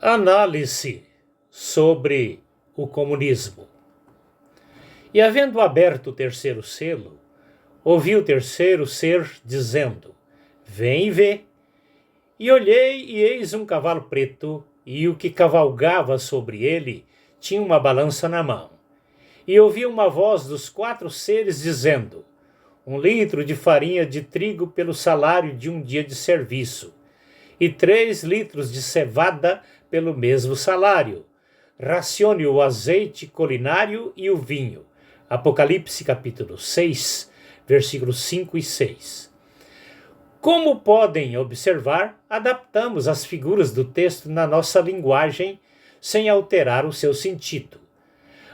Análise sobre o comunismo. E havendo aberto o terceiro selo, ouvi o terceiro ser dizendo: Vem e vê. E olhei, e eis um cavalo preto, e o que cavalgava sobre ele tinha uma balança na mão. E ouvi uma voz dos quatro seres dizendo: 1 litro de farinha de trigo pelo salário de um dia de serviço, e 3 litros de cevada pelo mesmo salário. Racione o azeite culinário e o vinho. Apocalipse capítulo 6, versículos 5 e 6. Como podem observar, adaptamos as figuras do texto na nossa linguagem sem alterar o seu sentido.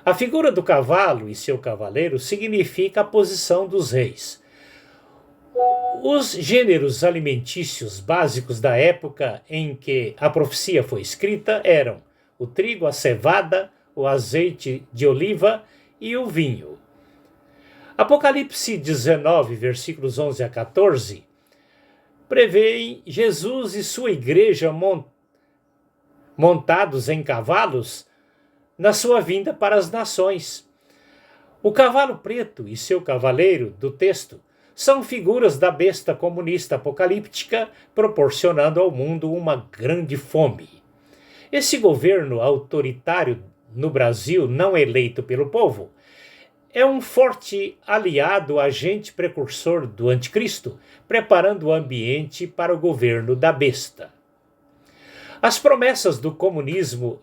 A figura do cavalo e seu cavaleiro significa a posição dos reis. Os gêneros alimentícios básicos da época em que a profecia foi escrita eram o trigo, a cevada, o azeite de oliva e o vinho. Apocalipse 19, versículos 11 a 14, prevêem Jesus e sua igreja montados em cavalos na sua vinda para as nações. O cavalo preto e seu cavaleiro do texto são figuras da besta comunista apocalíptica, proporcionando ao mundo uma grande fome. Esse governo autoritário no Brasil, não eleito pelo povo, é um forte aliado, agente precursor do anticristo, preparando o ambiente para o governo da besta. As promessas do comunismo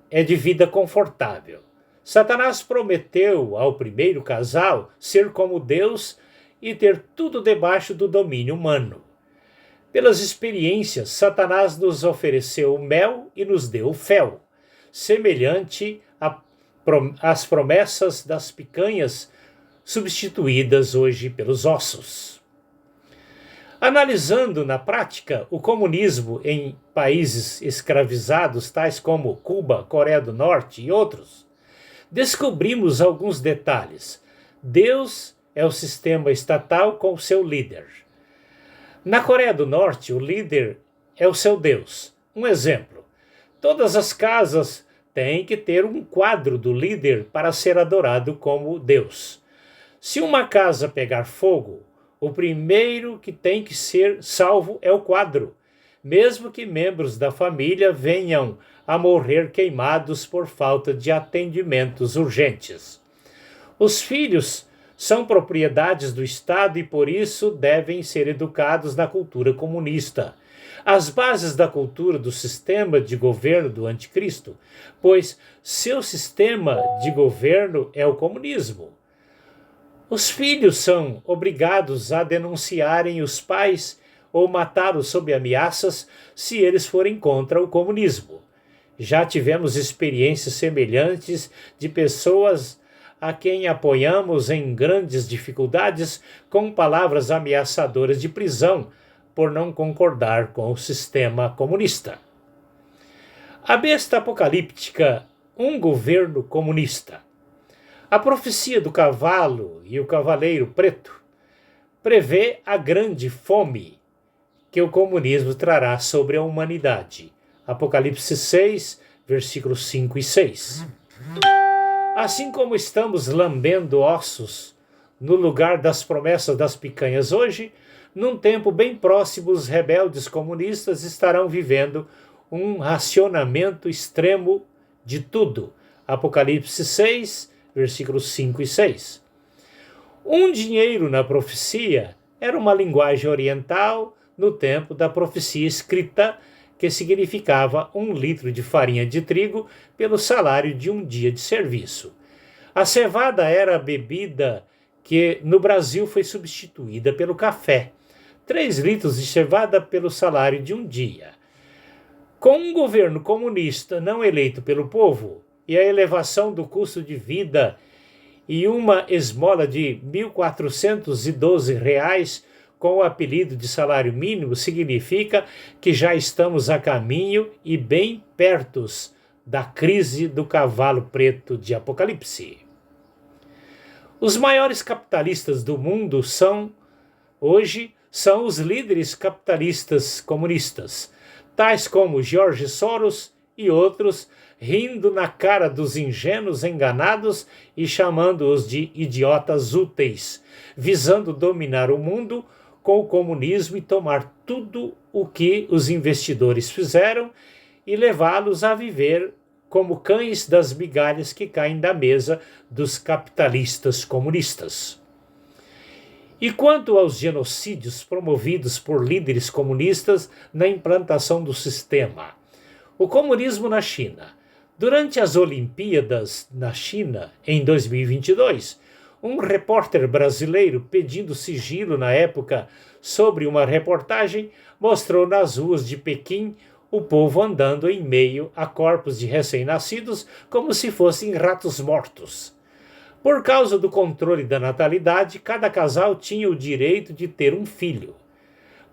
é de vida confortável. Satanás prometeu ao primeiro casal ser como Deus e ter tudo debaixo do domínio humano. Pelas experiências, Satanás nos ofereceu o mel e nos deu o fel, semelhante às promessas das picanhas substituídas hoje pelos ossos. Analisando na prática o comunismo em países escravizados, tais como Cuba, Coreia do Norte e outros, descobrimos alguns detalhes. Deus é o sistema estatal com seu líder. Na Coreia do Norte, o líder é o seu Deus. Um exemplo: todas as casas têm que ter um quadro do líder para ser adorado como Deus. Se uma casa pegar fogo, o primeiro que tem que ser salvo é o quadro, mesmo que membros da família venham a morrer queimados por falta de atendimentos urgentes. Os filhos são propriedades do Estado e por isso devem ser educados na cultura comunista, as bases da cultura do sistema de governo do anticristo, pois seu sistema de governo é o comunismo. Os filhos são obrigados a denunciarem os pais ou matá-los sob ameaças se eles forem contra o comunismo. Já tivemos experiências semelhantes de pessoas a quem apoiamos em grandes dificuldades com palavras ameaçadoras de prisão por não concordar com o sistema comunista. A besta apocalíptica, um governo comunista. A profecia do cavalo e o cavaleiro preto prevê a grande fome que o comunismo trará sobre a humanidade. Apocalipse 6, versículos 5 e 6. Assim como estamos lambendo ossos no lugar das promessas das picanhas hoje, num tempo bem próximo os rebeldes comunistas estarão vivendo um racionamento extremo de tudo. Apocalipse 6, versículos 5 e 6. Um dinheiro na profecia era uma linguagem oriental no tempo da profecia escrita, que significava 1 litro de farinha de trigo pelo salário de um dia de serviço. A cevada era a bebida que no Brasil foi substituída pelo café. 3 litros de cevada pelo salário de um dia. Com um governo comunista não eleito pelo povo e a elevação do custo de vida e uma esmola de R$ 1.412 com o apelido de salário mínimo, significa que já estamos a caminho e bem perto da crise do cavalo preto de Apocalipse. Os maiores capitalistas do mundo hoje são os líderes capitalistas comunistas, tais como George Soros e outros rindo na cara dos ingênuos enganados e chamando-os de idiotas úteis, visando dominar o mundo com o comunismo e tomar tudo o que os investidores fizeram e levá-los a viver como cães das migalhas que caem da mesa dos capitalistas comunistas. E quanto aos genocídios promovidos por líderes comunistas na implantação do sistema? O comunismo na China. Durante as Olimpíadas na China, em 2022, um repórter brasileiro pedindo sigilo na época sobre uma reportagem mostrou nas ruas de Pequim o povo andando em meio a corpos de recém-nascidos como se fossem ratos mortos. Por causa do controle da natalidade, cada casal tinha o direito de ter um filho.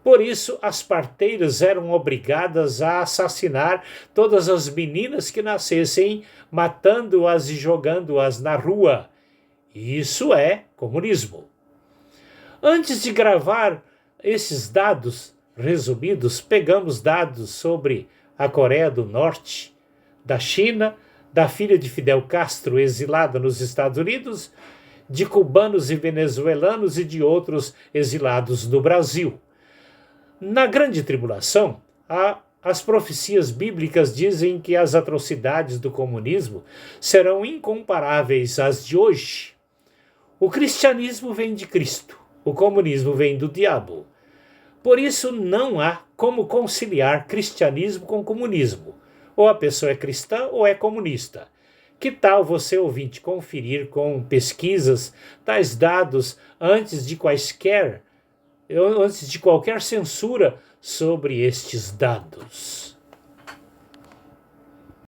Por isso, as parteiras eram obrigadas a assassinar todas as meninas que nascessem, matando-as e jogando-as na rua. Isso é comunismo. Antes de gravar esses dados resumidos, pegamos dados sobre a Coreia do Norte, da China, da filha de Fidel Castro exilada nos Estados Unidos, de cubanos e venezuelanos e de outros exilados no Brasil. Na Grande Tribulação, as profecias bíblicas dizem que as atrocidades do comunismo serão incomparáveis às de hoje. O cristianismo vem de Cristo, o comunismo vem do diabo. Por isso não há como conciliar cristianismo com comunismo. Ou a pessoa é cristã ou é comunista. Que tal você, ouvinte, conferir com pesquisas tais dados antes de qualquer censura sobre estes dados?